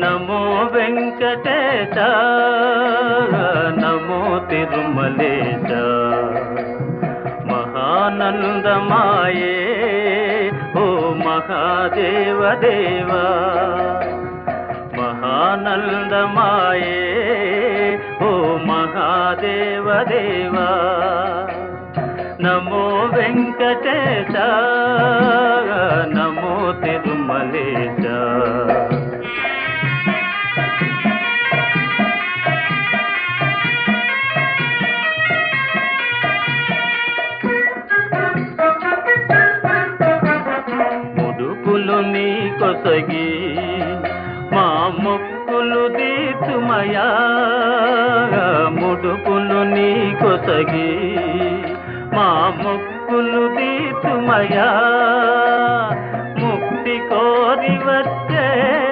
నమో వెంకటేశ నమో తిరుమలేశ మహానందమాయే ఓ మహాదేవ దేవా మహానందమాయే ఓ మహాదేవ దేవా నమో వెంకటేశ నమో తిరుమలేశ ముడుపులు నీ కొసగి మా మొక్కులు తీర్చుమయా ముడుపులు నీ కొసగి మా మొక్కులు తీర్చుమయా